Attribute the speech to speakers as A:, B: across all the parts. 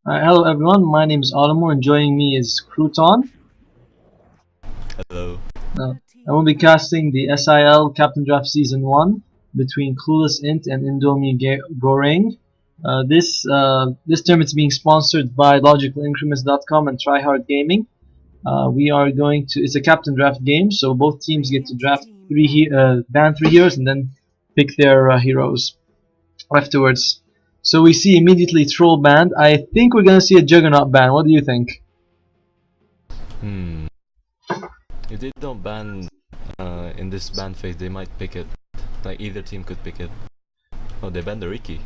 A: Hello everyone, my name is Automo and joining me is Crouton.
B: Hello.
A: I will be casting the SIL Captain Draft Season 1 between Clueless Int and Indomie Goreng. This term is being sponsored by LogicalIncrements.com and TryHard Gaming. It's a Captain Draft game, so both teams get to draft ban 3 heroes and then pick their heroes afterwards. So we see immediately Troll banned. I think we're gonna see a Juggernaut ban. What do you think?
B: If they don't ban in this ban phase, they might pick it. Like either team could pick it. Oh, they banned the Ricky.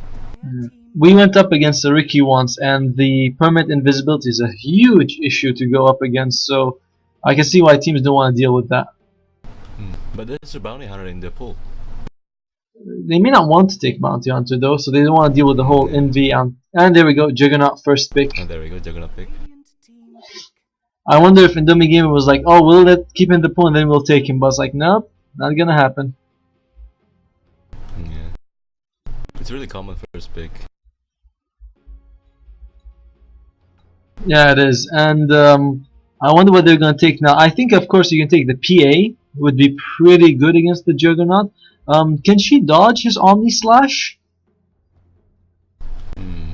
A: We went up against the Ricky once, and the permanent invisibility is a huge issue to go up against. So I can see why teams don't want to deal with that.
B: But there's a bounty hunter in the pool.
A: They may not want to take bounty hunter though, so they don't want to deal with the whole NV. And there we go, Juggernaut first pick.
B: And there we go, Juggernaut pick.
A: I wonder if Indomie Gamer was like, oh, we'll keep him in the pool and then we'll take him. But it's like, nope, not gonna happen.
B: Yeah. It's really common first pick.
A: Yeah, it is. And I wonder what they're gonna take now. I think, of course, you can take the PA. Would be pretty good against the Juggernaut. Can she dodge his Omni Slash?
B: I'm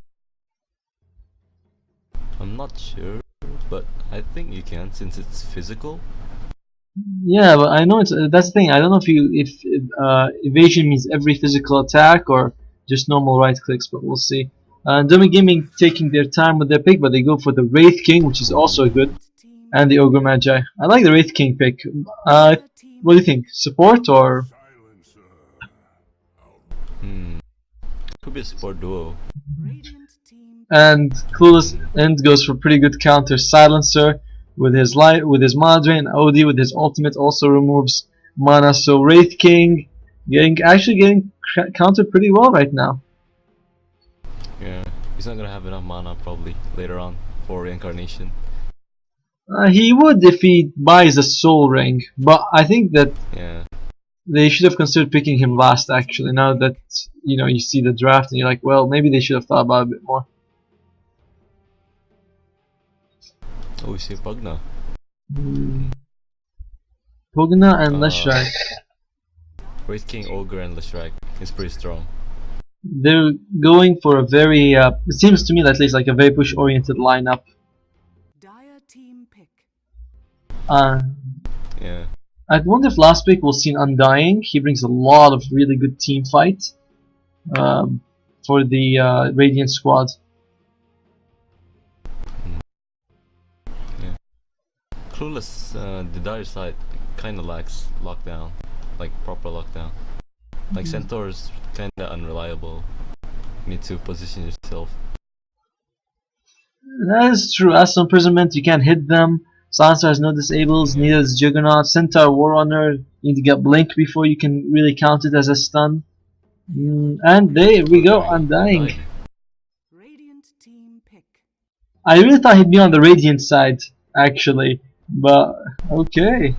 B: not sure, but I think you can since it's physical.
A: Yeah, but I know that's the thing. I don't know if evasion means every physical attack or just normal right clicks, but we'll see. Dummy Gaming taking their time with their pick, but they go for the Wraith King, which is also good, and the Ogre Magi. I like the Wraith King pick. What do you think? Support or?
B: Could be a support duo.
A: And Clueless End goes for pretty good counter. Silencer with his mana drain, OD with his ultimate also removes mana. So Wraith King actually getting countered pretty well right now.
B: Yeah, he's not gonna have enough mana probably later on for reincarnation.
A: He would if he buys a Soul Ring, but I think that they should have considered picking him last. Actually, now that you see the draft and you're like, well, maybe they should have thought about it a bit more.
B: Oh, we see Pugna.
A: Pugna and Leshrac.
B: Wraith King, Ogre, and Leshrac is pretty strong.
A: They're going for a very, it seems to me at least like a very push-oriented lineup.
B: Yeah.
A: I wonder if last pick we'll see an Undying. He brings a lot of really good team fight for the Radiant squad.
B: Clueless, the dire side kinda lacks lockdown, like proper lockdown. Like Centaur's kinda unreliable. You need to position yourself.
A: That is true. As some imprisonment, you can't hit them. Silencer has no disables, neither does Juggernaut. Centaur Warrunner, you need to get Blink before you can really count it as a stun. And there we go, Undying. I really thought he'd be on the Radiant side, actually. But, okay.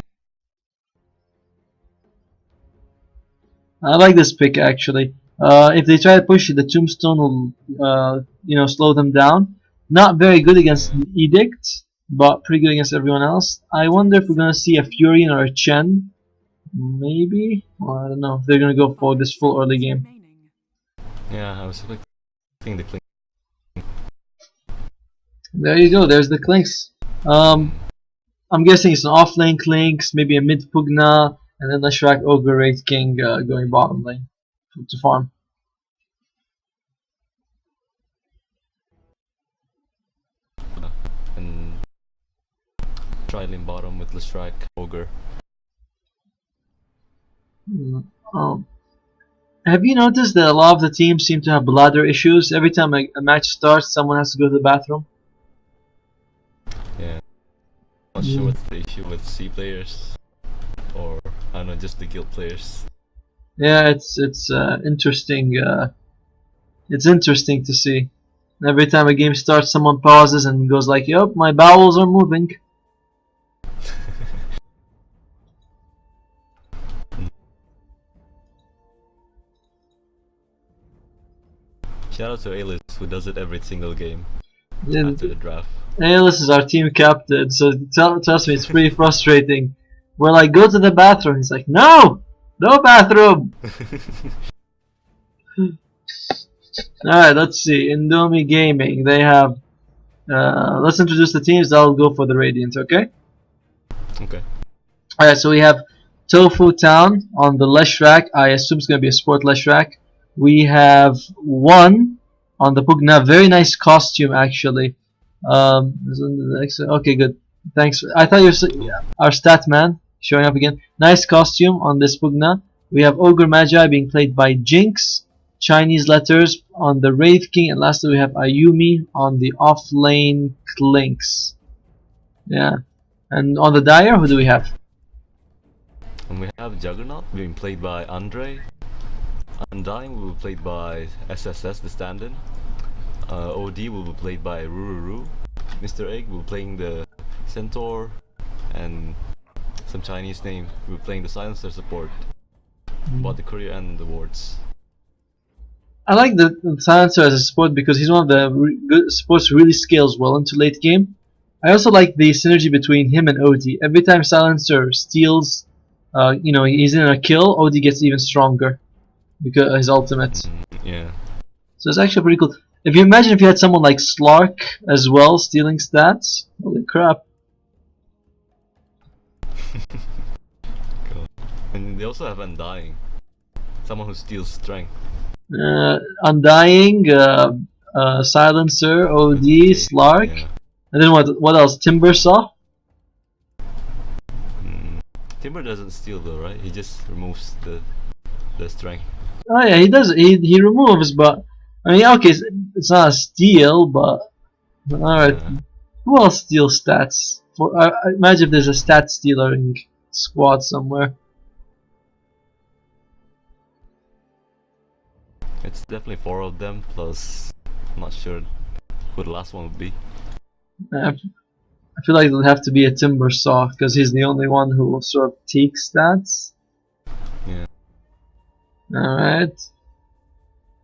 A: I like this pick, actually. If they try to push it, the Tombstone will, slow them down. Not very good against Edict, but pretty good against everyone else. I wonder if we're gonna see a Furion or a Chen. Maybe? Well, I don't know if they're gonna go for this full early game.
B: Yeah, I was expecting the Clink.
A: There you go, there's the Clinks. I'm guessing it's an off-lane Clinks, maybe a mid Pugna, and then the Shrek Ogre Wraith King going bottom lane to farm.
B: And Trilane bottom with Leshrac, Ogre.
A: Have you noticed that a lot of the teams seem to have bladder issues? Every time a match starts, someone has to go to the bathroom.
B: Yeah. Not sure what's the issue with C players, or I don't know, just the guild players.
A: Yeah, it's interesting. It's interesting to see. Every time a game starts, someone pauses and goes like, "Yup, my bowels are moving."
B: Shout out to Alice who does it every single game. after the draft.
A: Alice is our team captain, so trust me, it's pretty frustrating. We're like, go to the bathroom. He's like, no, no bathroom. Alright, let's see. Indomie Gaming, they have. Let's introduce the teams. I'll go for the Radiant, okay?
B: Okay.
A: Alright, so we have Tofu Town on the Leshrac. I assume it's going to be a sport Leshrac. We have one on the Pugna. Very nice costume, actually. Okay, good. Thanks. I thought you were our stat man showing up again. Nice costume on this Pugna. We have Ogre Magi being played by Jinx. Chinese letters on the Wraith King, and lastly we have Ayumi on the off-lane Clinks. Yeah. And on the Dire, who do we have?
B: And we have Juggernaut being played by Andre. Undying will be played by SSS, the stand-in. OD will be played by Rururu. Mr. Egg will be playing the Centaur. And some Chinese name will be playing the Silencer support. Both the courier and the wards.
A: I like the Silencer as a support because he's one of the good supports who really scales well into late game. I also like the synergy between him and OD. Every time Silencer steals, he's in a kill, OD gets even stronger because of his ultimate.
B: Yeah.
A: So it's actually pretty cool. If you imagine if you had someone like Slark as well stealing stats, holy crap.
B: Cool. And they also have Undying, someone who steals strength.
A: Undying, Silencer, OD, Slark,
B: yeah.
A: And then what else? Timbersaw?
B: Timber doesn't steal though, right? He just removes the strength.
A: Oh yeah, he does. He removes, but I mean, okay, it's not a steal, but alright.
B: Yeah.
A: Who else steals stats? I imagine if there's a stat stealer in squad somewhere.
B: It's definitely 4 of them, plus I'm not sure who the last one would be.
A: I feel like it'll have to be a Timbersaw because he's the only one who will sort of take stats.
B: Yeah.
A: Alright.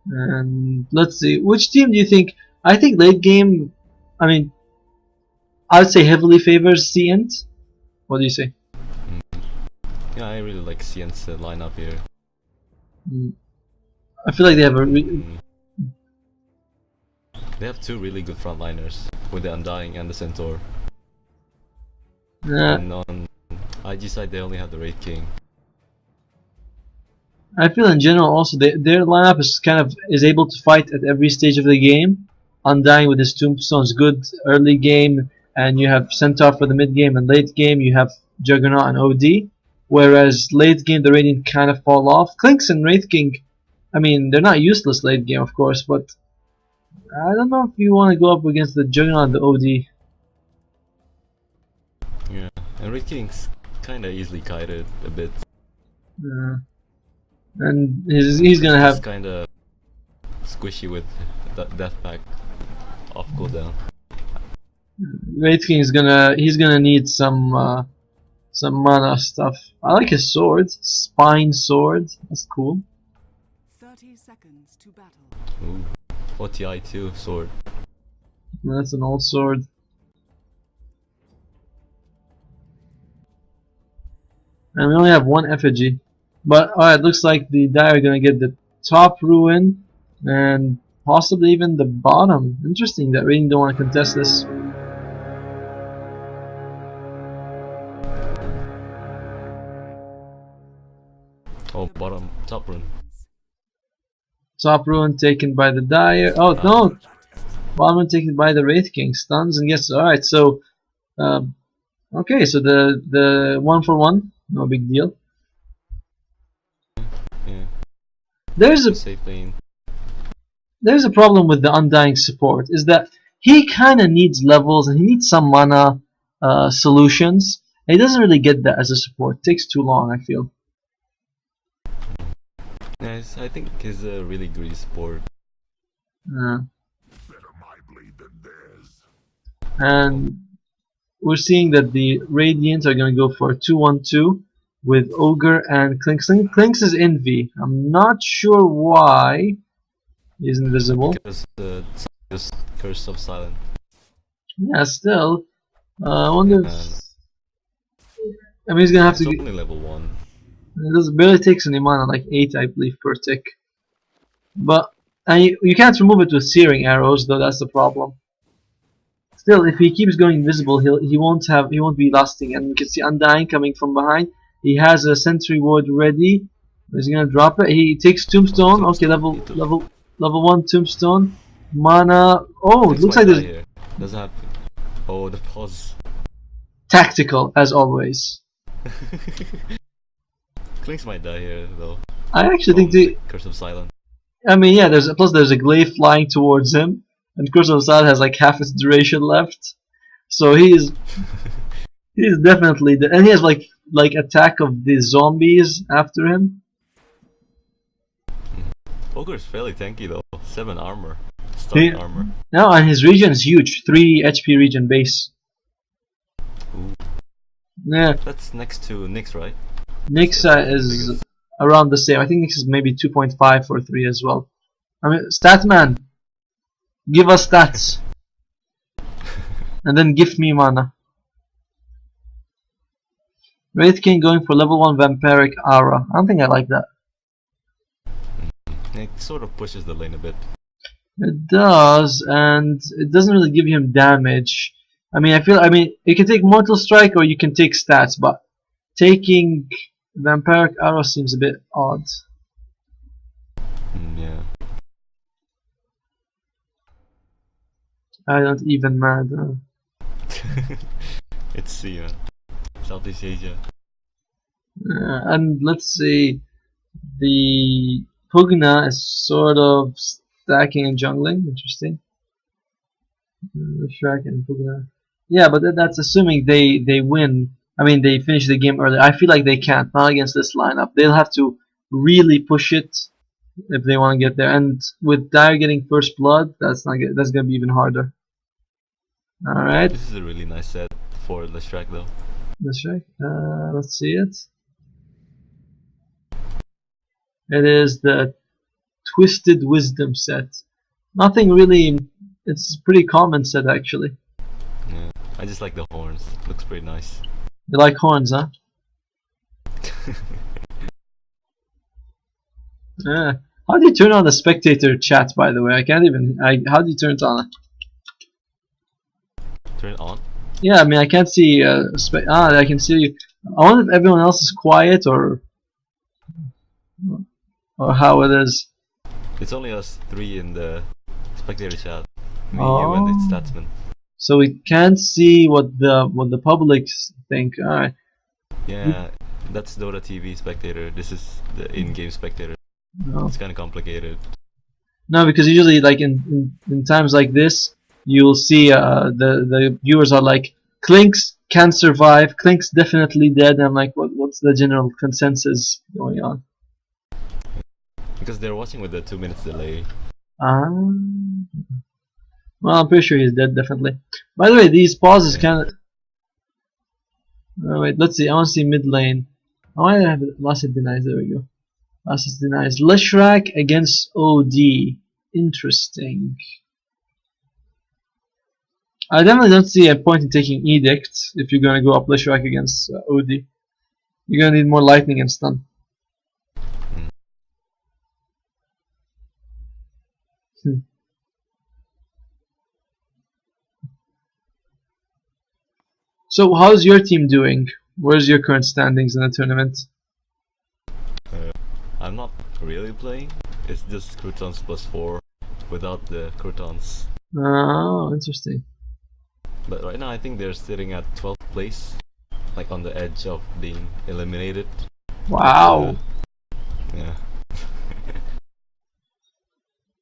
A: And let's see, which team do you think? I think late game, I mean, I would say heavily favors C.INT. What do you say?
B: Yeah, I really like C.INT's lineup here.
A: I feel like they have a
B: They have 2 really good frontliners with the Undying and the Centaur. And on IG side they only have the Wraith King.
A: I feel in general also their lineup is able to fight at every stage of the game. Undying with his tombstones good early game, and you have Centaur for the mid game, and late game you have Juggernaut and OD. Whereas late game the Radiant kind of fall off. Clinks and Wraith King, I mean, they're not useless late game, of course, but I don't know if you want to go up against the Juggernaut and the OD.
B: Yeah, and Wraith King's kinda easily kited a bit.
A: And he's gonna have
B: kinda squishy with that death pack off cooldown.
A: Wraith King he's gonna need some mana stuff. I like his sword, spine sword. That's cool.
C: 30 seconds to battle.
B: Ooh. OTI 2 sword.
A: That's an old sword. And we only have one effigy. But alright, looks like the Dire are gonna get the top ruin and possibly even the bottom. Interesting that Radiant don't want to contest this.
B: Oh, top rune.
A: Top ruin taken by the Dire. Oh no! Bottom rune taken by the Wraith King. Stuns and gets. Alright, so okay, so the 1-for-1, no big deal.
B: Yeah.
A: There's a problem with the Undying support, is that he kinda needs levels and he needs some mana solutions. And he doesn't really get that as a support. It takes too long, I feel.
B: Yes, I think he's a really greedy support.
A: And we're seeing that the Radiant are going to go for a 2-1-2 with Ogre and Clinks. Clinks is Envy. I'm not sure why he's invisible.
B: Because just Curse of Silence.
A: Yeah, still. I wonder if...
B: And
A: I mean, he's gonna have
B: it's
A: to get...
B: only level 1.
A: It barely takes any mana, like 8 I believe per tick. But and you can't remove it with searing arrows, though. That's the problem. Still, if he keeps going invisible, he won't be lasting. And you can see Undying coming from behind. He has a sentry ward ready. He's gonna drop it. He takes
B: Oh,
A: Tombstone. Okay,
B: Tombstone. He took.
A: level 1 Tombstone. Mana. Oh, it
B: Clinks
A: looks
B: might
A: like
B: die
A: there's
B: here. Doesn't have. Oh, the pause.
A: tactical as always.
B: Clinks might die here though.
A: I actually
B: From
A: think the.
B: Curse of Silence.
A: I mean, yeah. There's a glaive flying towards him, and Curse of Side has like half its duration left. So he's definitely and he has like attack of the zombies after him.
B: Ogre is fairly tanky though. 7 armor. Stunning armor.
A: No, and his region is huge. 3 HP region base.
B: Ooh.
A: Yeah,
B: That's next to Nyx, right?
A: Nyx is around the same. I think Nyx is maybe 2.5 or 3 as well. I mean, Statman, give us stats, and then give me mana. Wraith King going for level 1 Vampiric Aura. I don't think I like that.
B: It sort of pushes the lane a bit.
A: It does, and it doesn't really give him damage. I mean, you can take Mortal Strike or you can take stats, but taking Vampiric Arrow seems a bit odd.
B: Yeah.
A: I don't even mad.
B: It's C.INT. Southeast Asia.
A: And let's see, the Pugna is sort of stacking and jungling. Interesting. Shrek and Pugna. Yeah, but that's assuming they win. I mean, they finish the game early. I feel like they can't, not against this lineup. They'll have to really push it if they want to get there. And with Dire getting first blood, that's not good. That's gonna be even harder. All right,
B: This is a really nice set for the Shrek though.
A: let's check. Let's see it. It is the Twisted Wisdom set. Nothing really. It's a pretty common set actually.
B: Yeah. I just like the horns. Looks pretty nice.
A: You like horns, huh? Yeah. How do you turn on the spectator chat, by the way? I can't even. How do you turn it on?
B: Turn it on.
A: Yeah, I mean, I can't see. I can see you. I wonder if everyone else is quiet or how it is.
B: It's only us 3 in the spectator chat. Me, you,
A: Oh.
B: and its statsman.
A: So we can't see what the public think. All right.
B: Yeah, that's Dota TV spectator. This is the in-game spectator.
A: No.
B: It's kind of complicated.
A: No, because usually, like in times like this, you'll see the viewers are like, Clinks can survive. Clinks definitely dead. And I'm like, what's the general consensus going on?
B: Because they're watching with the 2 minutes delay.
A: Well, I'm pretty sure he's dead, definitely. By the way, these pauses kind of. Oh, wait, let's see. I want to see mid lane. I want to have last hit denies. There we go. Last hit denies. Leshrac against OD. Interesting. I definitely don't see a point in taking Edict if you're going to go up Leshrac against OD. You're going to need more lightning and stun. So, how's your team doing? Where's your current standings in the tournament?
B: I'm not really playing. It's just Croutons +4 without the Croutons.
A: Oh, interesting.
B: But right now I think they're sitting at 12th place, like on the edge of being eliminated.
A: Wow.
B: Yeah.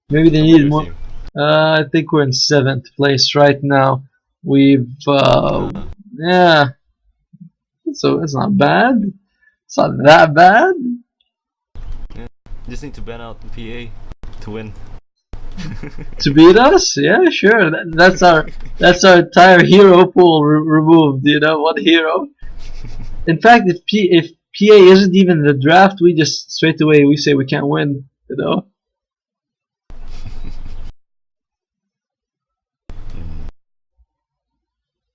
A: Maybe they
B: How about
A: needed
B: your
A: more.
B: team?
A: I think we're in 7th place right now. We've yeah. So it's not bad. It's not that bad.
B: Yeah. Just need to ban out the PA to win.
A: To beat us? Yeah, sure. That's our entire hero pool removed. You know what hero? In fact, if PA isn't even in the draft, we just straight away we say we can't win. You know.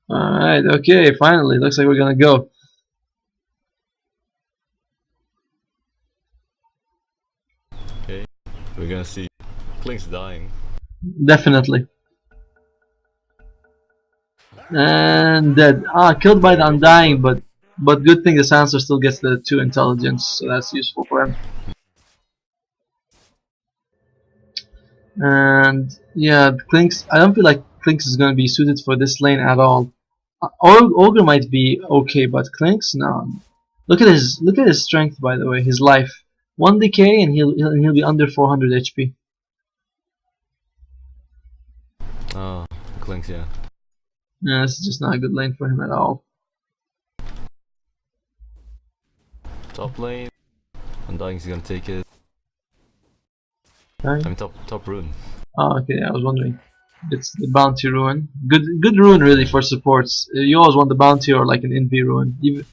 A: Alright, okay, finally. Looks like we're gonna go.
B: Okay, we're gonna see Klink's dying.
A: Definitely. And dead. Ah, killed by the
B: There, go
A: Undying,
B: for it.
A: but good thing the Silencer still gets the 2 intelligence, so that's useful for him. And yeah, Klinks. I don't feel like Klinks is gonna be suited for this lane at all. Ogre might be okay, but Klinks, no. Look at his strength, by the way. His life, 1 decay, and he'll be under 400 HP.
B: Oh, Klink's, yeah.
A: Yeah, this is just not a good lane for him at all.
B: Top lane. Undying's gonna take it.
A: Okay.
B: I mean, top rune.
A: Oh, okay. I was wondering. It's the bounty rune. Good rune really for supports. You always want the bounty or like an NV rune. Even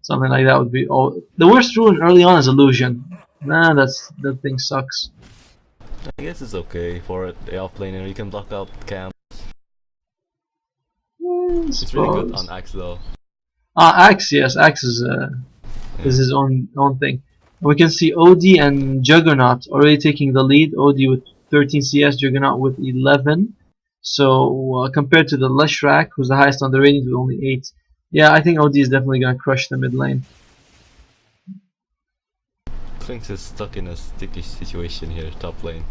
A: something like that would be. Oh, the worst rune early on is illusion. Nah, that thing sucks.
B: I guess it's okay for it. The offlaner, you can block out camp. It's really good on Axe though.
A: Ah, Axe, yes, Axe is his own thing. And we can see OD and Juggernaut already taking the lead. OD with 13 CS, Juggernaut with 11. So compared to the Leshrac, who's the highest on the ratings with only 8. Yeah, I think OD is definitely gonna crush the mid lane.
B: Klinks is stuck in a sticky situation here, top lane.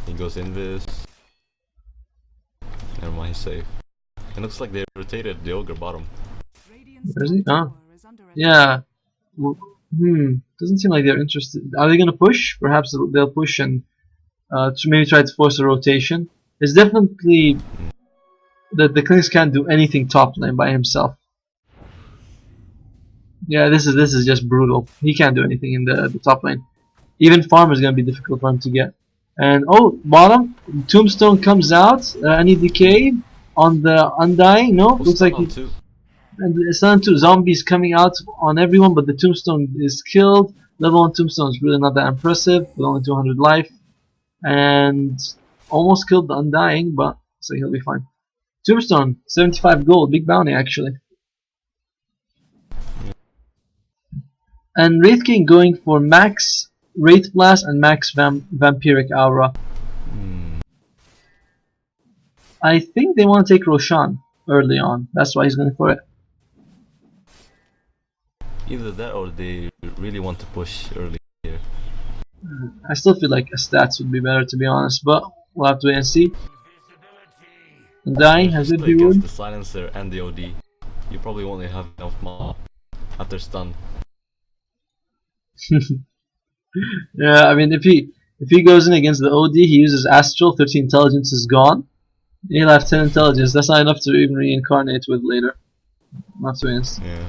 B: He goes invis. Never mind, he's safe. It looks like they rotated the ogre bottom.
A: Where is he? Oh, yeah. Doesn't seem like they're interested. Are they gonna push? Perhaps they'll push and to maybe try to force a rotation. It's definitely that the Klinks can't do anything top lane by himself. Yeah, this is just brutal. He can't do anything in the top lane. Even farm is gonna be difficult for him to get. And oh, bottom Tombstone comes out. Any decay on the Undying? No, looks like he. And it's not two zombies coming out on everyone, but the Tombstone is killed. Level 1 Tombstone is really not that impressive with only 200 life, and almost killed the Undying, but so he'll be fine. Tombstone, 75 gold, big bounty actually. And Wraith King going for max Wraith Blast and max Vampiric Aura. I think they want to take Roshan early on. That's why he's going for it.
B: Either that or they really want to push early here.
A: I still feel like a stats would be better, to be honest, but we'll have to wait and see. Undying has it be
B: against the silencer and the OD. You probably won't have enough mana after stun.
A: Yeah, I mean if he goes in against the OD, he uses Astral, 13 intelligence is gone. He'll have 10 intelligence. That's not enough to even reincarnate with later. Not to win.
B: Yeah.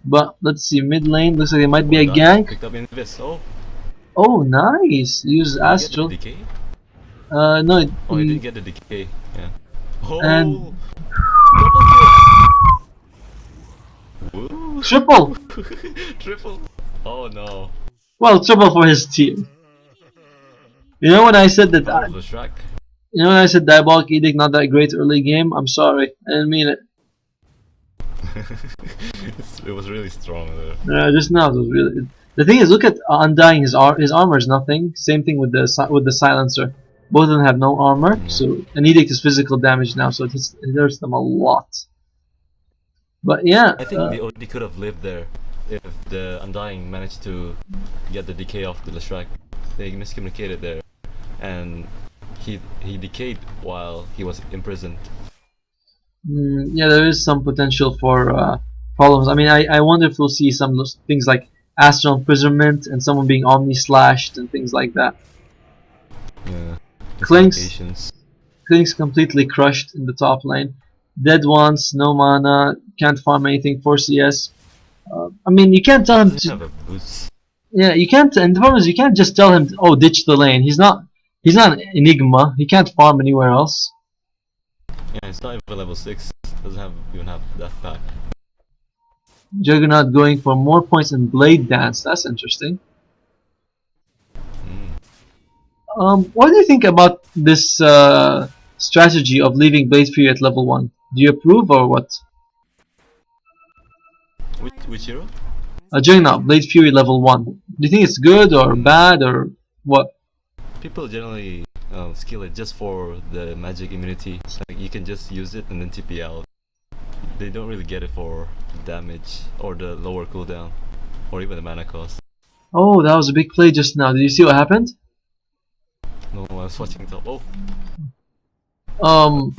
A: But let's see, mid lane looks like it might be a gank.
B: Picked up invis.
A: Oh, nice. Use Astral.
B: Did he get the decay?
A: No.
B: Oh, he didn't get the decay. Yeah. Oh.
A: And
B: Woo.
A: triple.
B: Triple. Oh no.
A: Well, triple for his team. You know when I said that? You know when I said Diabolic Edict not that great early game? I'm sorry, I didn't mean it.
B: It was really strong there.
A: Just now it was really. The thing is, look at Undying. His armor is nothing. Same thing with the Silencer. Both of them have no armor. So an Edict is physical damage now, so it hurts them a lot. But yeah,
B: I think the OD could have lived there if the Undying managed to get the decay off the Leshrac. They miscommunicated there, and he decayed while he was imprisoned.
A: Yeah, there is some potential for problems. I mean, I wonder if we'll see some things like astral imprisonment and someone being omni slashed and things like that.
B: Yeah.
A: Klinks completely crushed in the top lane. Dead ones, no mana, can't farm anything, 4 CS. I mean, you can't tell him to.
B: Have a boost.
A: Yeah, you can't. And the problem is, you can't just tell him, oh, ditch the lane. He's not an Enigma. He can't farm anywhere else.
B: Yeah, it's not even level 6. Doesn't even have that pack.
A: Juggernaut going for more points in Blade Dance. That's interesting. What do you think about this strategy of leaving Blade Fury at level 1. Do you approve or what?
B: Which hero?
A: Juggernaut, Blade Fury level 1. Do you think it's good or bad or what?
B: People generally skill it just for the magic immunity. Like you can just use it and then TP out. They don't really get it for damage or the lower cooldown or even the mana cost.
A: Oh, that was a big play just now. Did you see what happened?
B: No, I was watching top. Oh,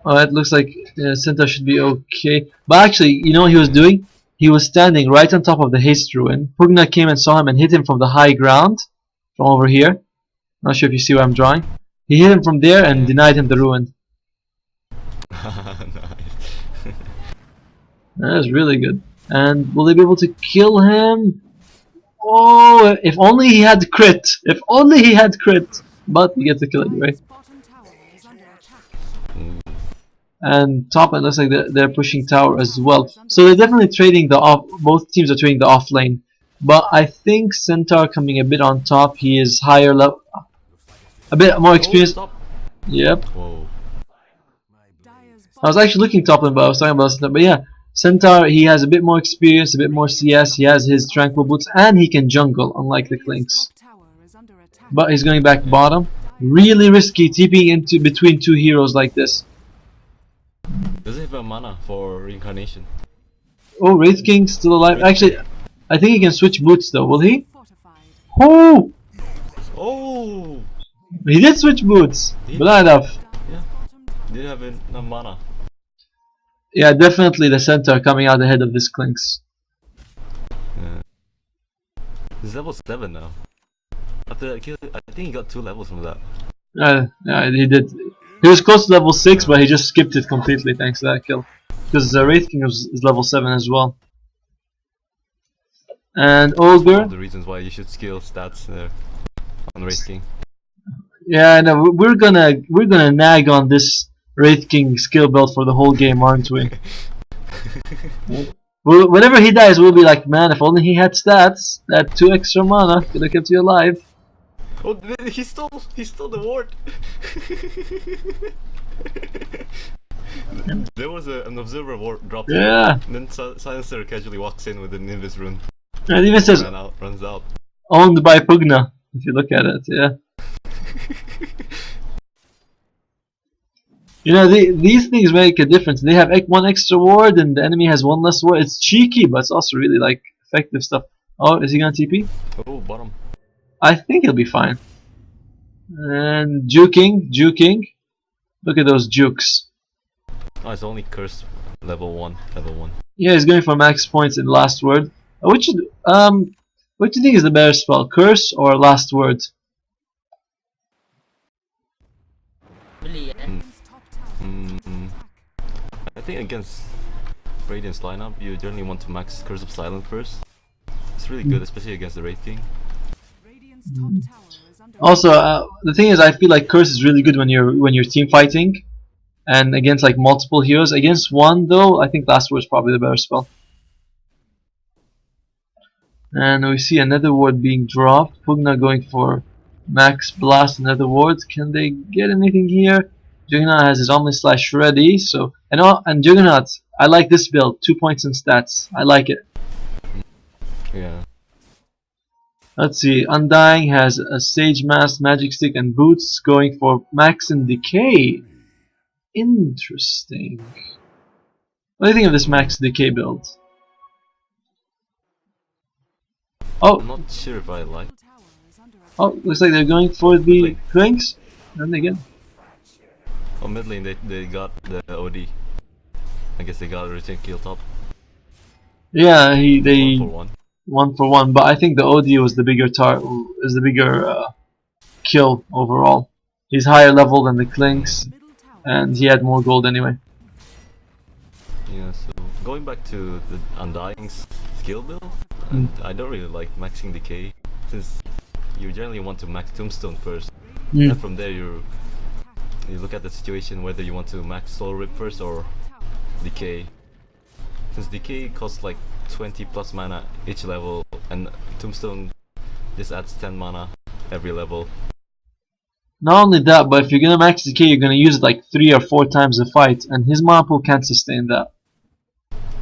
A: It looks like Centaur should be okay. But actually, you know what he was doing? He was standing right on top of the haste ruin. Pugna came and saw him and hit him from the high ground, from over here. Not sure if you see what I'm drawing. He hit him from there and denied him the ruin.
B: nice.
A: That is really good. And will they be able to kill him? Oh, if only he had crit. If only he had crit. But he gets the kill anyway. And top, it looks like they're pushing tower as well. So they're definitely trading the off. Both teams are trading the off lane. But I think Centaur coming a bit on top. He is higher level, a bit more experienced. Yep.
B: Whoa.
A: I was actually looking top lane, but I was talking about Centaur. But yeah, Centaur, he has a bit more experience, a bit more CS. He has his tranquil boots, and he can jungle, unlike the Clinks. But he's going back bottom. Really risky TPing into between two heroes like this.
B: Does he have a mana for reincarnation?
A: Oh, Wraith King still alive. Actually, I think he can switch boots though. Will he? Oh!
B: Oh!
A: He did switch boots, but not enough.
B: Yeah. Did have enough mana.
A: Yeah, definitely the Centaur coming out ahead of this Clinks.
B: Yeah. He's level 7 now. After that kill, I think he got 2 levels from that.
A: Yeah, he did. He was close to level 6, but he just skipped it completely thanks to that kill. Because the Wraith King is level 7 as well. And Ogre.
B: One of the reasons why you should skill stats on Wraith King.
A: Yeah, no, we're gonna nag on this Wraith King skill build for the whole game, aren't we? Whenever he dies, we'll be like, man, if only he had stats, that 2 extra mana could have kept you alive.
B: Oh, he stole the ward. There was an observer ward dropped.
A: Yeah.
B: And then Silencer casually walks in with an Invis rune.
A: And it even says
B: runs out.
A: owned by Pugna. If you look at it, yeah. You know, these things make a difference. They have 1 extra ward, and the enemy has 1 less ward. It's cheeky, but it's also really like effective stuff. Oh, is he gonna TP?
B: Oh, bottom.
A: I think he'll be fine. And juking. Look at those jukes.
B: Oh, it's only curse level 1.
A: Yeah, he's going for max points in last word. What do you think is the better spell, curse or last word?
B: I think against Radiant's lineup, you generally want to max Curse of Silence first. It's really good, especially against the Wraith King.
A: Also, the thing is, I feel like curse is really good when you're team fighting, and against like multiple heroes. Against one though, I think last word is probably the better spell. And we see another ward being dropped. Pugna going for max blast, another ward. Can they get anything here? Juggernaut has his Omni Slash ready, so and Juggernaut, I like this build. 2 points in stats. I like it.
B: Yeah.
A: Let's see. Undying has a Sage Mask, Magic Stick, and Boots going for Max and Decay. Interesting. What do you think of this Max Decay build? Oh,
B: I'm not sure if I like.
A: oh, looks like they're going for the Cranks. And again.
B: Oh, mid lane they got the OD. I guess they got a return kill top.
A: Yeah, they
B: 1 for 1.
A: 1 for 1, but I think the OD was the bigger kill overall. He's higher level than the Clinks, and he had more gold anyway.
B: Yeah, so going back to the Undying skill build, I don't really like maxing Decay, since you generally want to max Tombstone first, and from there you look at the situation whether you want to max Soul Rip first or Decay. Since Decay costs like 20 plus mana each level, and Tombstone just adds 10 mana every level.
A: Not only that, but if you're gonna max decay, you're gonna use it like 3 or 4 times a fight, and his mana pool can't sustain that.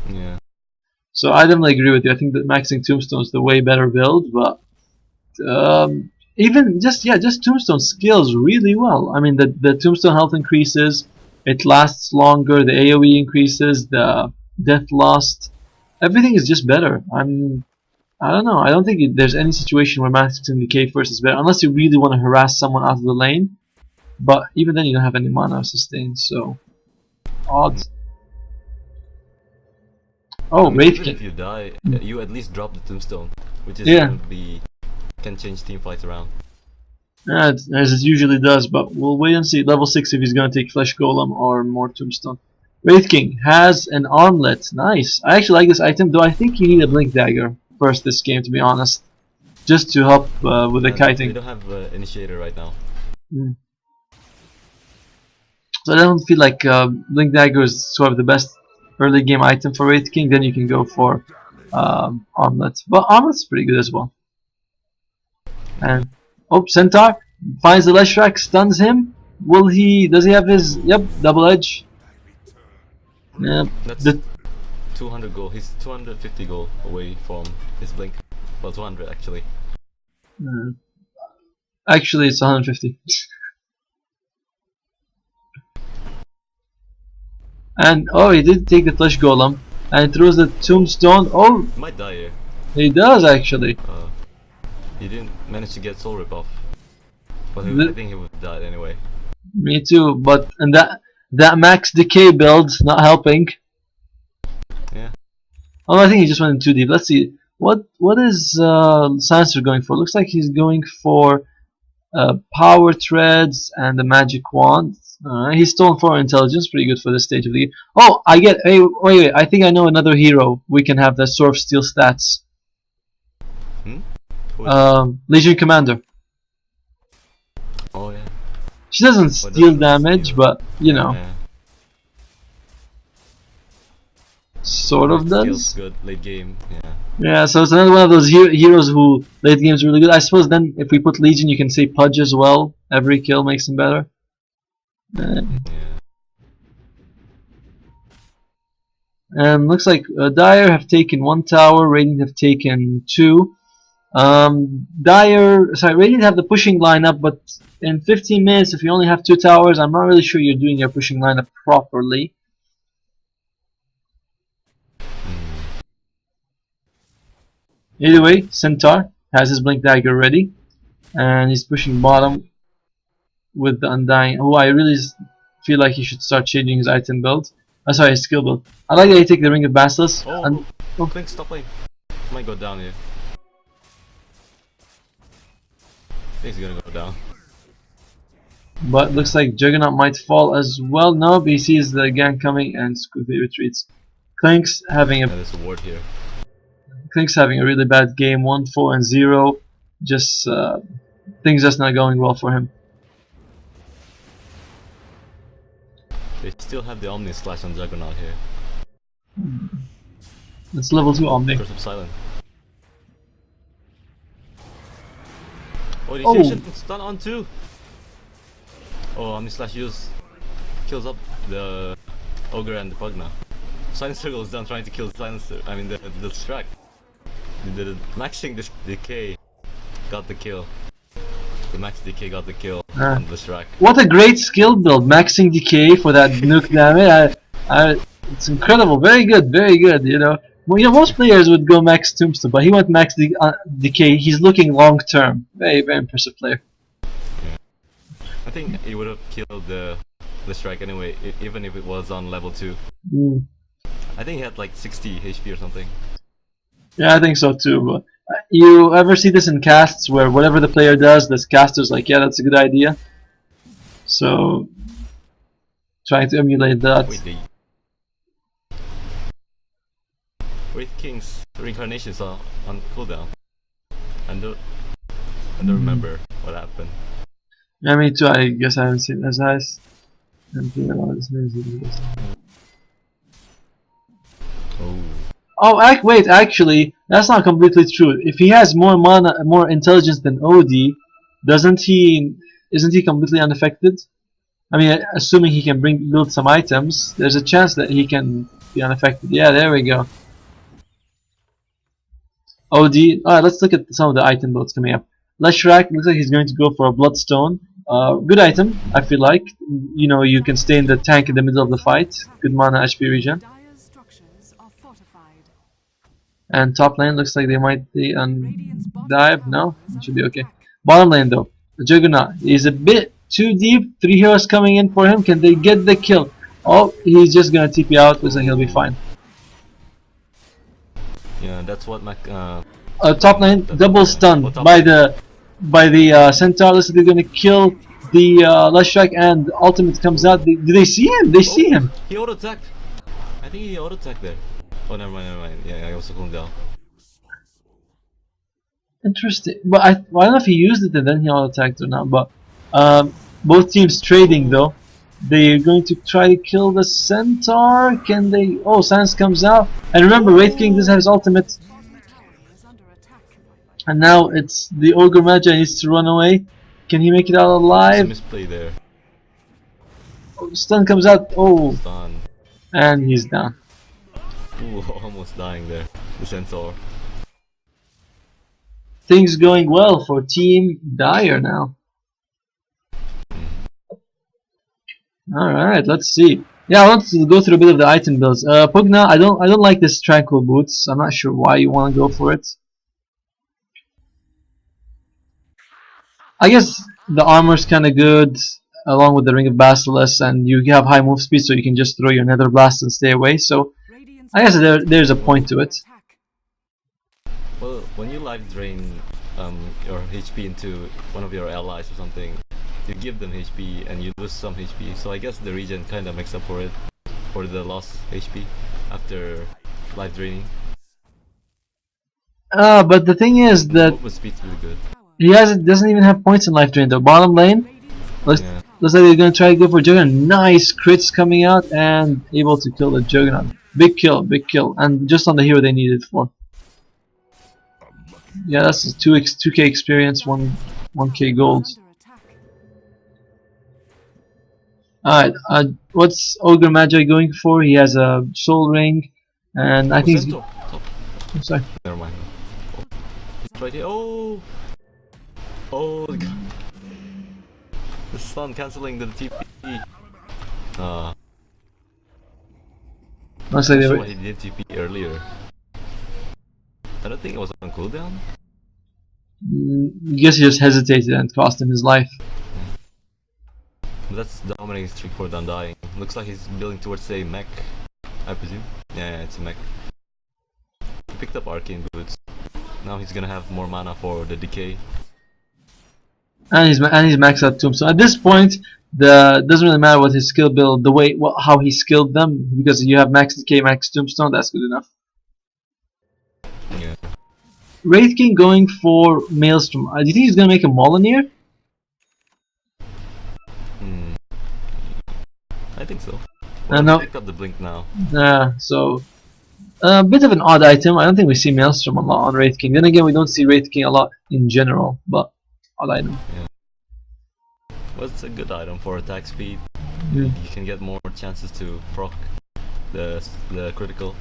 B: Yeah.
A: So I definitely agree with you. I think that maxing Tombstone is the way better build, but even just Tombstone scales really well. I mean, the Tombstone health increases, it lasts longer, the AOE increases, the death lost, everything is just better. I don't know. I don't think there's any situation where maxing decay first is better, unless you really want to harass someone out of the lane. But even then, you don't have any mana sustain, so odds. Oh,
B: I mean,
A: Wraith
B: even
A: King.
B: if you die, you at least drop the Tombstone, which is
A: Yeah.
B: going to be can change team fights around.
A: Yeah, as it usually does, but we'll wait and see. Level 6 if he's gonna take Flesh Golem or more Tombstone. Wraith King has an armlet. Nice. I actually like this item, though I think you need a Blink Dagger first this game, to be honest. Just to help with the
B: And
A: kiting.
B: we don't have Initiator right now.
A: So I don't feel like Blink Dagger is sort of the best early game item for Wraith King. Then you can go for Armlet. But Armlet's pretty good as well. And oh, Centaur finds the Leshrac, stuns him. Will he? Does he have his? Yep, double edge. Yep.
B: That's 200 gold. He's 250 gold away from his blink. Well, 200 actually.
A: Actually, it's 150. And oh, he did take the Flesh Golem and throws the Tombstone. Oh,
B: He might die here.
A: he does actually.
B: He didn't manage to get Soul Rip off. But I think he would have died anyway.
A: Me too, but and that max decay build not helping.
B: Yeah.
A: Oh, I think he just went in too deep. Let's see. What is Silencer going for? Looks like he's going for Power Treads and the Magic Wand. He's stolen 4 intelligence, pretty good for this stage of the game. Oh, I get. Hey, wait. I think I know another hero we can have that sort of steal stats. Legion Commander.
B: Oh yeah.
A: She doesn't steal damage, but you know,
B: Yeah.
A: sort of
B: Skill's
A: does.
B: good late game. Yeah.
A: Yeah, so it's another one of those heroes who late game is really good. I suppose then if we put Legion, you can say Pudge as well. Every kill makes him better.
B: Yeah.
A: And looks like Dire have taken 1 tower, Radiant have taken 2. Radiant have the pushing lineup, but in 15 minutes, if you only have 2 towers, I'm not really sure you're doing your pushing lineup properly. Either way, Centaur has his Blink Dagger ready, and he's pushing bottom with the Undying. Oh, I really feel like he should start changing his item build. Sorry, his skill build. I like that he take the Ring of Basilisk.
B: Blink, stop playing. Might go down here. I think he's gonna go down.
A: But looks like Juggernaut might fall as well. No, but he sees the gang coming and quickly retreats. Clink's having
B: There's a ward here.
A: a really bad game. 1-4-0. Just things just not going well for him.
B: They still have the Omni Slash on Juggernaut here.
A: It's level 2 Omni.
B: Curse of Silent. Oh,
A: Oh.
B: initiation stun on 2. Oh, Omni Slash kills up the Ogre and the Pugna. Silent Circle is done trying to kill the Silencer. I mean the Shrek. The maxing this decay got the kill. The max decay got the kill on the Shrek.
A: What a great skill build, maxing decay for that nuke damage. It's incredible, very good, you know. Well, you know, most players would go max Tombstone, but he went max decay. He's looking long term. Very impressive player.
B: Yeah. I think he would have killed the Shrek anyway, even if it was on level 2. I think he had like 60 HP or something.
A: Yeah, I think so too. But you ever see this in casts where whatever the player does, this caster's like, yeah, that's a good idea. So, trying to emulate that.
B: Wraith King's reincarnations are on cooldown. I don't remember what happened.
A: Yeah, me too. I guess I haven't seen as nice. Oh, wait, actually, that's not completely true. If he has more mana, more intelligence than OD, doesn't he isn't he completely unaffected? I mean, assuming he can build some items, there's a chance that he can be unaffected. Yeah, there we go. OD. Alright, let's look at some of the item builds coming up. Leshrak looks like he's going to go for a Bloodstone. Good item, I feel like. You know, you can stay in the tank in the middle of the fight. Good mana HP regen.
C: Dire's structures are fortified.
A: And top lane looks like they might be on
C: Radiant's bottom
A: dive.
C: tower
A: No,
C: is
A: it should be
C: under
A: okay.
C: attack.
A: Bottom lane though, the Juggernaut is a bit too deep. 3 heroes coming in for him. Can they get the kill? Oh, he's just gonna TP out. Looks like he'll be fine.
B: Yeah, that's what Mac.
A: Top lane double stunned by the Centaur. Looks like they're gonna kill the Leshrak, and ultimate comes out. Do they see him? They see him.
B: He auto attacked. I think he auto attacked there. Oh, never mind, never mind. Yeah, I also cooling down.
A: Interesting, but I don't know if he used it and then he auto attacked or not. But both teams trading though. They're going to try to kill the Centaur. Can they? Oh, Sans comes out, and remember, Wraith King doesn't have his ultimate.
C: Bottom tower is under attack.
A: And now it's the Ogre Magi needs to run away. Can he make it out
B: There's a
A: alive?
B: misplay there.
A: Oh, stun comes out. Oh,
B: Stun.
A: and he's down.
B: Ooh, almost dying there. The Centaur.
A: Things going well for Team Dire now. Alright, let's see. Yeah, I want to go through a bit of the item builds. Pugna, I don't like this Tranquil Boots. I'm not sure why you want to go for it. I guess the armor's kinda good, along with the Ring of Basilisk, and you have high move speed so you can just throw your Nether Blast and stay away, so
C: Radiant's
A: I guess
C: bottom
A: there's a
C: tower
A: point
C: is
A: to
C: under
A: it.
C: attack.
B: Well, when you life drain your HP into one of your allies or something, you give them HP and you lose some HP. So I guess the regen kind of makes up for it, for the lost HP after life draining.
A: But the thing is that
B: Movement speed's really good.
A: he doesn't even have points in life drain though. Bottom lane, looks
B: Yeah.
A: like they're gonna try to go for Juggernaut. Nice crits coming out and able to kill the Juggernaut. Big kill, and just on the hero they needed for. Yeah, that's a 2k experience, 1k gold.
C: Under attack.
A: Alright, what's Ogre Magi going for? He has a soul ring, and I think he's.
B: Centaur. Top.
A: I'm sorry.
B: Never mind. Oh. It's right here. Oh! Oh, the stun cancelling the TP.
A: Looks like they
B: That's
A: were.
B: why he did TP earlier. I don't think it was on cooldown.
A: I guess he just hesitated and cost him his life.
B: But that's dominating streak for the Undying. Looks like he's building towards a mech, I presume. Yeah, it's a mech. He picked up arcane boots. Now he's gonna have more mana for the decay.
A: And he's maxed out Tombstone. At this point, doesn't really matter what his skill build, how he skilled them, because you have max decay, max Tombstone. That's good enough.
B: Yeah.
A: Wraith King going for Maelstrom. Do you think he's gonna make a Molineer?
B: I think so.
A: No.
B: Picked up the blink now.
A: So a bit of an odd item. I don't think we see Maelstrom a lot on Wraith King. Then again, we don't see Wraith King a lot in general, but odd item.
B: Yeah. Well, it's a good item for attack speed.
A: Mm.
B: You can get more chances to proc the critical.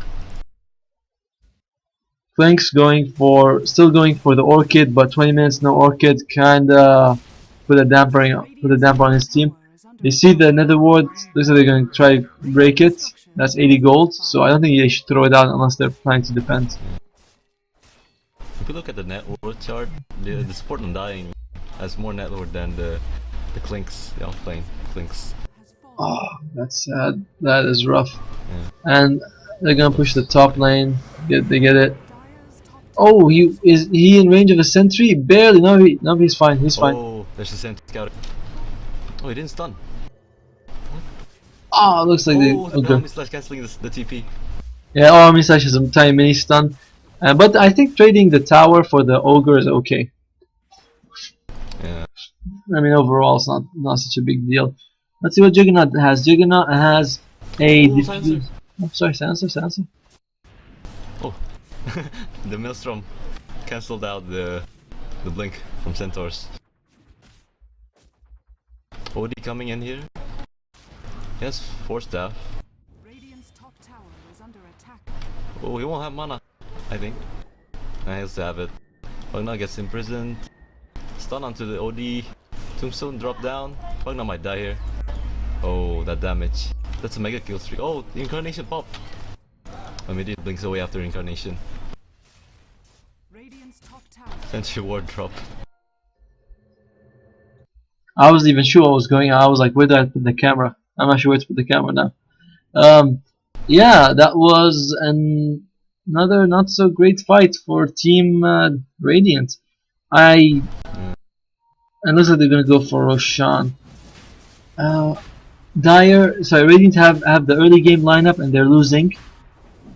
A: Flanks still going for the Orchid, but 20 minutes no Orchid kinda put a damper on his team. They see the Nether Ward. Looks like they're going to try to break it. That's 80 gold, so I don't think they should throw it out unless they're planning to defend.
B: If you look at the net worth chart, the support Undying has more net worth than the Clinks, the offlane Clinks.
A: Oh, that's sad. That is rough.
B: Yeah.
A: And they're gonna push the top lane. They get it. Oh, is he in range of a sentry? Barely. No, he's fine. He's fine.
B: Oh, there's a sentry scout. Oh, he didn't stun.
A: Oh, looks like they.
B: Oh,
A: Okay.
B: Army slash cancelling the TP.
A: Yeah, Army Slash has some tiny mini stun. But I think trading the tower for the ogre is okay.
B: Yeah.
A: I mean, overall, it's not such a big deal. Let's see what Juggernaut has. Juggernaut has a.
B: Oh, Silencer.
A: Oh, sorry, Silencer.
B: Oh, the Maelstrom cancelled out the blink from Centaurs. OD coming in here. Yes, 4 staff.
C: Radiant's top tower is under attack.
B: Oh, he won't have mana, I think. Nah, he'll have it. Pugna gets imprisoned. Stun onto the OD. Tombstone drop down. Pugna might die here. Oh, that damage. That's a mega kill streak. Oh, Incarnation pop. Immediately blinks away after Incarnation.
C: Radiant's top tower.
B: Sentry ward drop.
A: I wasn't even sure what was going on. I was like, where do I put the camera? I'm not sure where to put the camera now. Yeah, that was another not so great fight for Team Radiant. And looks like they're gonna go for Roshan. Radiant have the early game lineup and they're losing,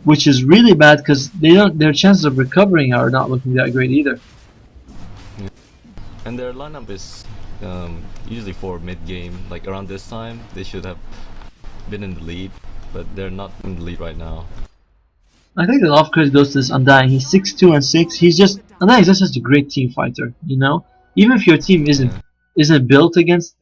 A: which is really bad because their chances of recovering are not looking that great either.
B: Yeah. And their lineup is usually for mid game. Like around this time, they should have been in the lead, but they're not in the lead right now.
A: I think the off credit goes to this Undying. He's 6'2 and 6. Undying is just such a great team fighter, you know? Even if your team isn't built against,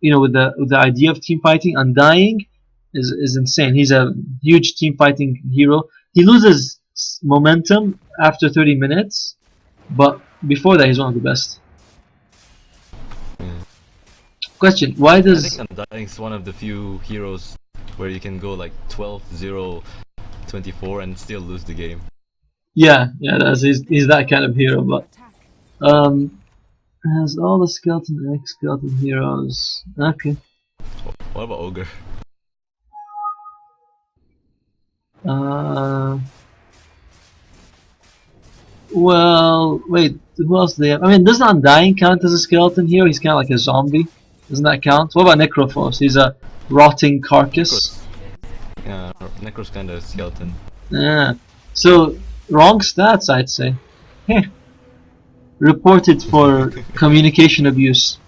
A: with the idea of team fighting, Undying is insane. He's a huge team fighting hero. He loses momentum after 30 minutes, but before that he's one of the best. Question, why does...
B: I think Undying is one of the few heroes where you can go like 12-0, 24 and still lose the game.
A: Yeah, he's that kind of hero, but has all the skeleton and ex-skeleton heroes. Okay.
B: What about Ogre?
A: Well, wait, who else do they have? I mean, doesn't Undying count as a skeleton hero? He's kind of like a zombie. Doesn't that count? What about Necrophos? He's a rotting carcass.
B: Yeah, Necro's kind of skeleton.
A: Yeah. So, wrong stats, I'd say. Heh. Reported for communication abuse.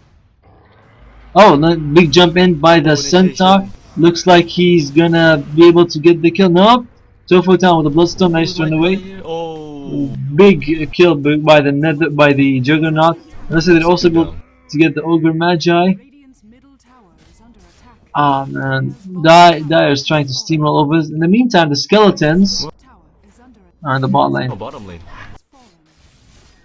A: Oh, big jump in by the Centaur. Looks like he's gonna be able to get the kill. Nope. Tofu down with the Bloodstone. Nice turn away.
B: Oh.
A: Big kill by the Juggernaut. Unless they'd also be able to get the Ogre Magi.
C: Radiant's middle tower is under attack.
A: Ah man, Dire's trying to steamroll over this. In the meantime, the skeletons
C: Tower is under
A: are in the bot lane.
B: Oh, bottom lane.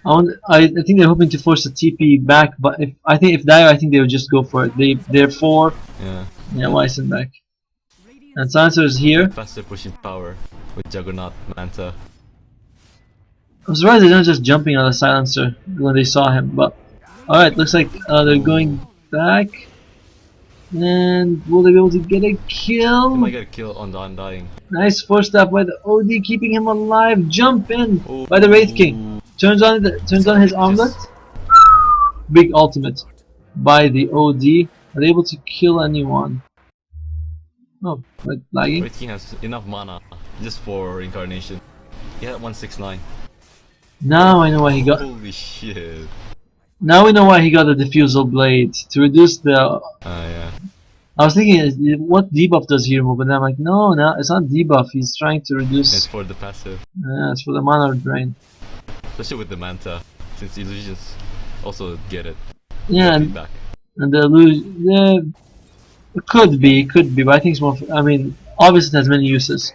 A: I think they're hoping to force a TP back, but I think if Dire, I think they would just go for it. Therefore, yeah, why send back? And Silencer is here.
B: Faster pushing power with Juggernaut, Manta.
A: I'm surprised they're not just jumping on the Silencer when they saw him, but alright, looks like they're going back. And will they be able to get a kill?
B: They might get a kill on the Undying.
A: Nice force stab by the OD, keeping him alive. Jump in by the Wraith King. Turns on his armlet. Big ultimate by the OD. Are they able to kill anyone? Oh, wait, lagging.
B: Wraith King has enough mana just for Incarnation. He had 169.
A: Now I know why he got.
B: Holy shit.
A: Now we know why he got the diffusal blade to reduce the.
B: Yeah.
A: I was thinking, what debuff does he remove? And I'm like, no, it's not debuff. He's trying to reduce.
B: It's for the passive.
A: Yeah, it's for the mana drain.
B: Especially with the Manta, since illusions also get it.
A: Yeah, and the illusion. Yeah, it could be, but I think it's more. I mean, obviously it has many uses.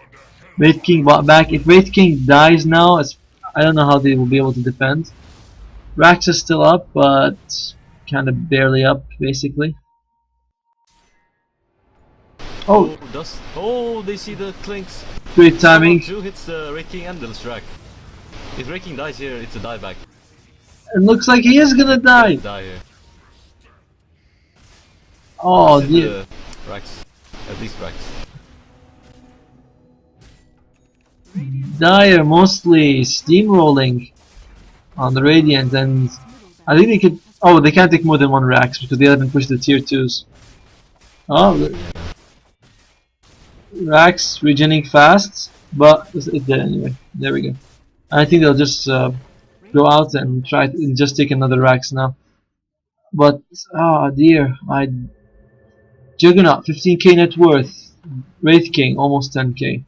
A: Wraith King bought back. If Wraith King dies now, I don't know how they will be able to defend. Rax is still up, but kind of barely up, basically. Oh,
B: they see the clinks.
A: Great timing.
B: 2 hits the Wraith King and the Strack. If Wraith King dies here, it's a dieback.
A: It looks like he is gonna die.
B: Die here.
A: Oh dear.
B: Rax. At least Rax.
A: Dire mostly steamrolling on the Radiant, and I think they could. Oh, they can't take more than one Rax because they haven't pushed the tier 2s. Oh, Rax regening fast, but it's dead anyway. There we go. I think they'll just go out and try to just take another Rax now. But oh dear, Juggernaut 15k net worth, Wraith King almost 10k.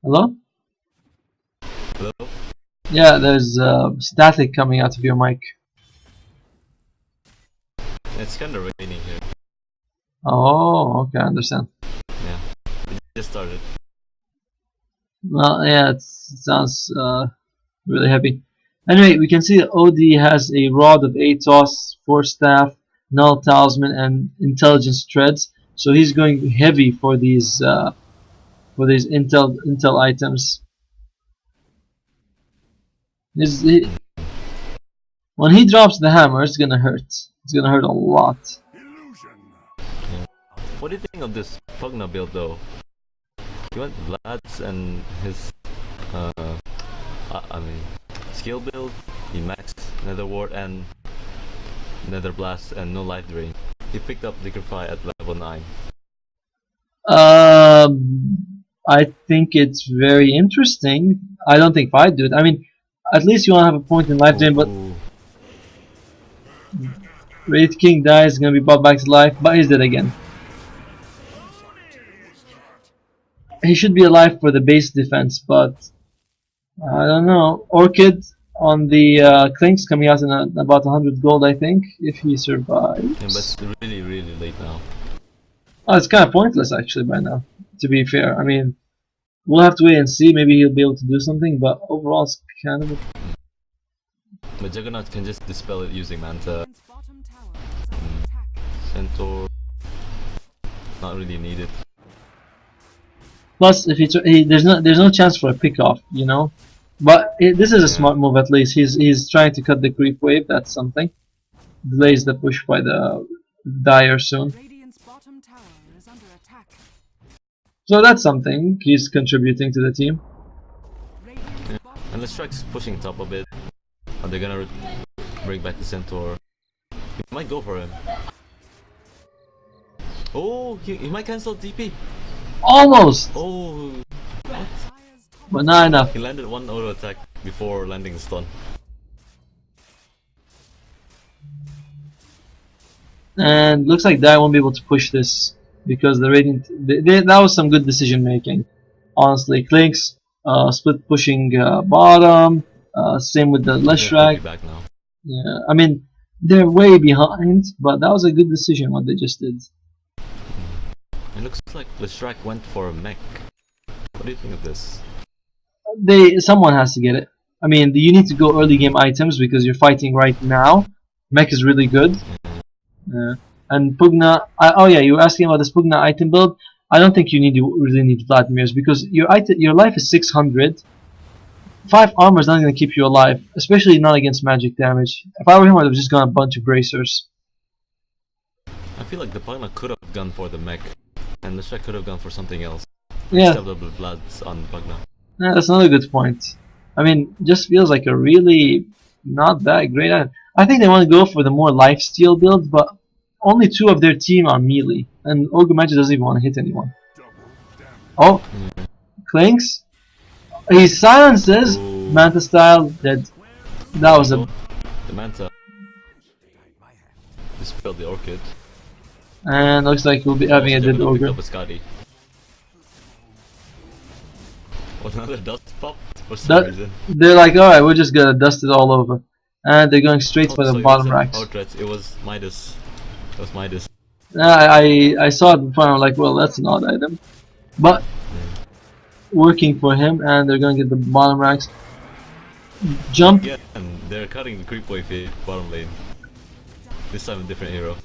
A: Hello?
B: Hello?
A: Yeah, there's static coming out of your mic.
B: It's kind of raining here.
A: Oh, okay, I understand.
B: Yeah, it just started.
A: Well, yeah, it sounds really heavy. Anyway, we can see that OD has a Rod of Atos, Force Staff, Null Talisman, and Intelligence Treads. So he's going heavy for these intel items. When he drops the hammer, it's gonna hurt. It's gonna hurt a lot.
B: Yeah. What do you think of this Pugna build though? He went Vlad's and his skill build. He maxed Nether Ward and Nether Blast and no life drain. He picked up Liquefy at level 9.
A: I think it's very interesting. I don't think I'd do it. I mean, at least you want to have a point in life drain, but Wraith King dies, gonna be brought back to life, but he's dead again. He should be alive for the base defense, but I don't know. Orchid on the Clinks coming out in about 100 gold, I think, if he survives.
B: Yeah, but it's really late now.
A: Oh, it's kind of pointless actually by now, to be fair. I mean, we'll have to wait and see. Maybe he'll be able to do something, but overall it's kind of...
B: But Juggernaut can just dispel it using Manta.
C: Radiant's bottom tower is under attack.
B: Centaur, not really needed.
A: Plus, if there's no chance for a pick off, you know. But this is a smart move at least. He's trying to cut the creep wave. That's something. Delays the push by the Dire soon.
C: Radiant's bottom tower is under attack.
A: So that's something. He's contributing to the team.
C: Radiant's bottom
B: And the Strike's pushing top a bit. Are they gonna bring back the Centaur? He might go for him. Oh, he might cancel TP.
A: Almost,
B: Oh,
C: Dire's top
A: but not enough.
B: he landed one auto attack before landing the stun.
A: And looks like Dire won't be able to push this because the Radiant. That was some good decision making. Honestly, Clinks split pushing bottom. Same with the Leshrac.
B: Back now.
A: Yeah, I mean they're way behind, but that was a good decision what they just did.
B: It looks like Leshrac went for a mech. What do you think of this?
A: Someone has to get it. I mean, you need to go early game items because you're fighting right now. Mech is really good. And Pugna. Oh yeah, you were asking about this Pugna item build. I don't think you really need Vladimir's because your life is 600. 5 armor is not going to keep you alive, especially not against magic damage. If I were him, I would have just gone a bunch of bracers.
B: I feel like the Pugna could have gone for the mech, and Leshrac could have gone for something else.
A: Yeah.
B: Instead of the Bloods on Pugna.
A: Yeah, that's another good point. I mean, just feels like a really not that great item. I think they want to go for the more lifesteal build, but only 2 of their team are melee, and Ogre Magic doesn't even want to hit anyone. Oh, Clinks. He silences.
B: Ooh.
A: Manta style dead. That was a.
B: The Manta. Dispelled the Orchid.
A: And looks like we'll be having a dead Ogre.
B: Up a Scotty. What, another dust pop for some reason?
A: They're like, alright, we're just gonna dust it all over. And they're going straight for the
B: so
A: bottom
B: it
A: racks.
B: wasn't Outrats, it was Midas. It was Midas.
A: I saw it in front, I'm like, well, that's an odd item. But, working for him, and they're gonna get the bottom racks. Jump.
B: Yeah, and they're cutting the creep wave here, bottom lane. This time a different hero.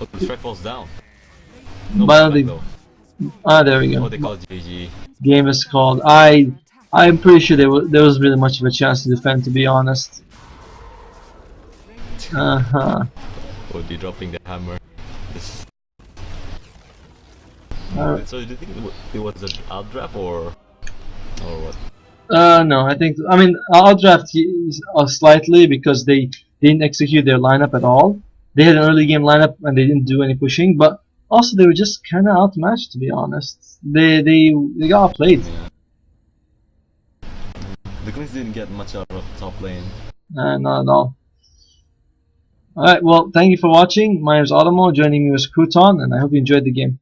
B: Oh, the strike falls down. No
A: But
B: back though.
A: there we go.
B: What they call GG.
A: Game is called. I'm pretty sure there was really much of a chance to defend, to be honest.
B: Oh, they dropping the hammer. This... So do you think it was an outdraft or what?
A: No, I mean, I'll draft slightly because they didn't execute their lineup at all. They had an early game lineup and they didn't do any pushing, but also they were just kind of outmatched, to be honest. They got outplayed.
B: Yeah. The Queens didn't get much out of top lane.
A: Not at all. Alright, well, thank you for watching. My name is Automo, joining me was Crouton, and I hope you enjoyed the game.